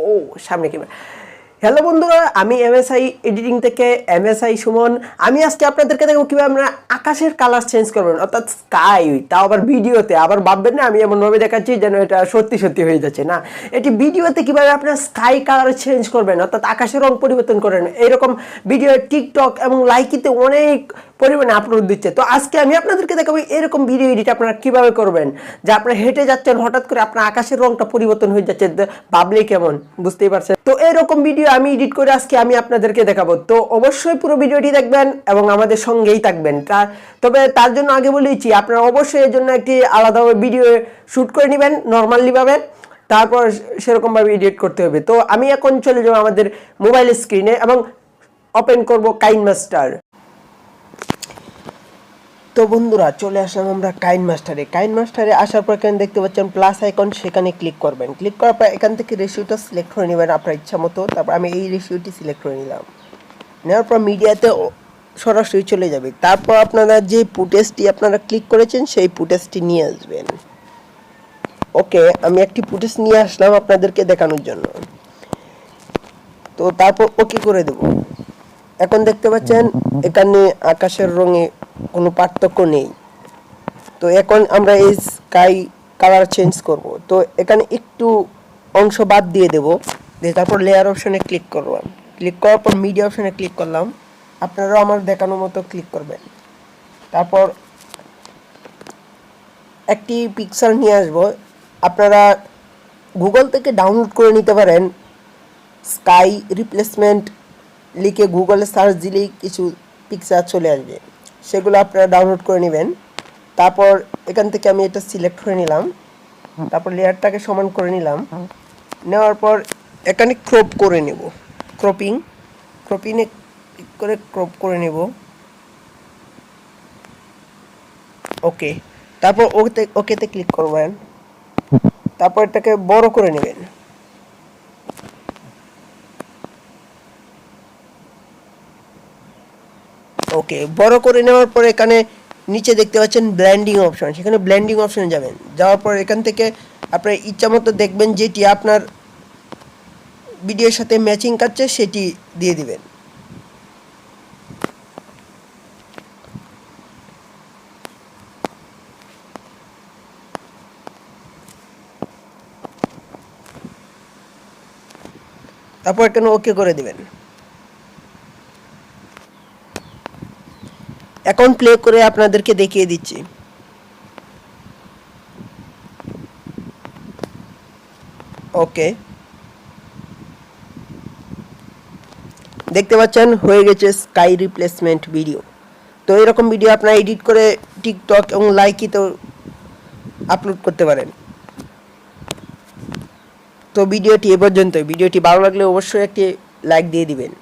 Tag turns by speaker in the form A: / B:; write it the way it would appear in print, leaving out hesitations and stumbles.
A: ও সামনে camera. Hello বন্ধুরা, আমি এমএসআই এডিটিং থেকে এমএসআই সুমন। আমি আজকে আপনাদেরকে দেখাবো কীভাবে আপনারা আকাশের কালার চেঞ্জ করবেন, অর্থাৎ স্কাই, তাও আবার ভিডিওতে। আবার ভাববেন না আমি এমনভাবে দেখাচ্ছি যেন এটা সত্যি সত্যি হয়ে যাচ্ছে, না, এটি ভিডিওতে কীভাবে আপনারা স্কাই কালার চেঞ্জ করবেন, অর্থাৎ আকাশের রং পরিবর্তন করেন। এইরকম ভিডিও টিকটক এবং লাইকিতে অনেক পরিমাণে আপলোড দিচ্ছে। তো আজকে আমি আপনাদেরকে দেখাবো এরকম ভিডিও এডিট আপনারা কীভাবে করবেন, যে আপনারা হেঁটে যাচ্ছেন, হঠাৎ করে আপনার আকাশের রংটা পরিবর্তন হয়ে যাচ্ছে, ভাবলে কেমন, বুঝতেই পারছেন। তো এরকম ভিডিও আমি এডিট করে আজকে আমি আপনাদেরকে দেখাবো। তো অবশ্যই পুরো ভিডিওটি দেখবেন এবং আমাদের সঙ্গেই থাকবেন। তবে তার জন্য আগে বলেছি, আপনারা অবশ্যই এর জন্য একটি আলাদাভাবে ভিডিও শ্যুট করে নেবেন নর্মালিভাবে, তারপর সেরকমভাবে এডিট করতে হবে। তো আমি এখন চলে যাবো আমাদের মোবাইল স্ক্রিনে এবং ওপেন করব কাইনমাস্টার। তো বন্ধুরা, চলে আসলাম আমরা কাইনমাস্টারে আসার পর এখানে দেখতে পাচ্ছেন প্লাস আইকন, সেখানে ক্লিক করবেন। ক্লিক করার পর এখান থেকে রেশিওটা সিলেক্ট করে নেবেন আপনার ইচ্ছা মতো। তারপর আমি এই রেশিওটি সিলেক্ট করে নিলাম। নেওয়ার পর মিডিয়াতে সরাসরি চলে যাবে। তারপর আপনারা যে ফুটেজটি আপনারা ক্লিক করেছেন সেই ফুটেজটি নিয়ে আসবেন। ওকে, আমি একটি ফুটেজ নিয়ে আসলাম আপনাদেরকে দেখানোর জন্য। তো তারপর ওকে করে দেব। এখন দেখতে পাচ্ছেন এখানে আকাশের রঙে কোনো পার্থক্য নেই। তো এখন আমরা এই স্কাই কালার চেঞ্জ করব। তো এখানে একটু অংশ বাদ দিয়ে দেব, দিয়ে তারপর লেয়ার অপশনে ক্লিক করলাম। ক্লিক করার পর মিডিয়া অপশনে ক্লিক করলাম। আপনারাও আমার দেখানোর মতো ক্লিক করবেন। তারপর একটি পিকচার নিয়ে আসব। আপনারা গুগল থেকে ডাউনলোড করে নিতে পারেন। স্কাই রিপ্লেসমেন্ট লিখে গুগলে সার্চ দিলেই কিছু পিকচার চলে আসবে, সেগুলো আপনারা ডাউনলোড করে নেবেন। তারপর এখান থেকে আমি এটা সিলেক্ট করে নিলাম। তারপর লেয়ারটাকে সমান করে নিলাম। নেওয়ার পর এখানে ক্রপ করে নেব, ক্রপিংয়ে করে ক্রপ করে নেব। ওকে, তারপর ওকেতে ক্লিক করবেন। তারপর এটাকে বড় করে নেবেন। ওকে, বড় করে নেওয়ার পর এখানে নিচে দেখতে পাচ্ছেন ব্লেন্ডিং অপশন, সেখানে ব্লেন্ডিং অপশনে যাবেন। যাওয়ার পর এখান থেকে আপনার ইচ্ছা মতো দেখবেন যেটি আপনার ভিডিওর সাথে ম্যাচিং করছে সেটি দিয়ে দিবেন। তারপর এখানে ওকে করে দিবেন। এখন প্লে করে আপনাদেরকে দেখিয়ে দিচ্ছি। ওকে, দেখতে পাচ্ছেন হয়ে গেছে স্কাই রিপ্লেসমেন্ট ভিডিও। তো এরকম ভিডিও আপনারা এডিট করে টিকটক এবং লাইকিতেও আপলোড করতে পারেন। তো ভিডিওটি এ পর্যন্তই। ভিডিওটি ভালো লাগলে অবশ্যই একটি লাইক দিয়ে দিবেন।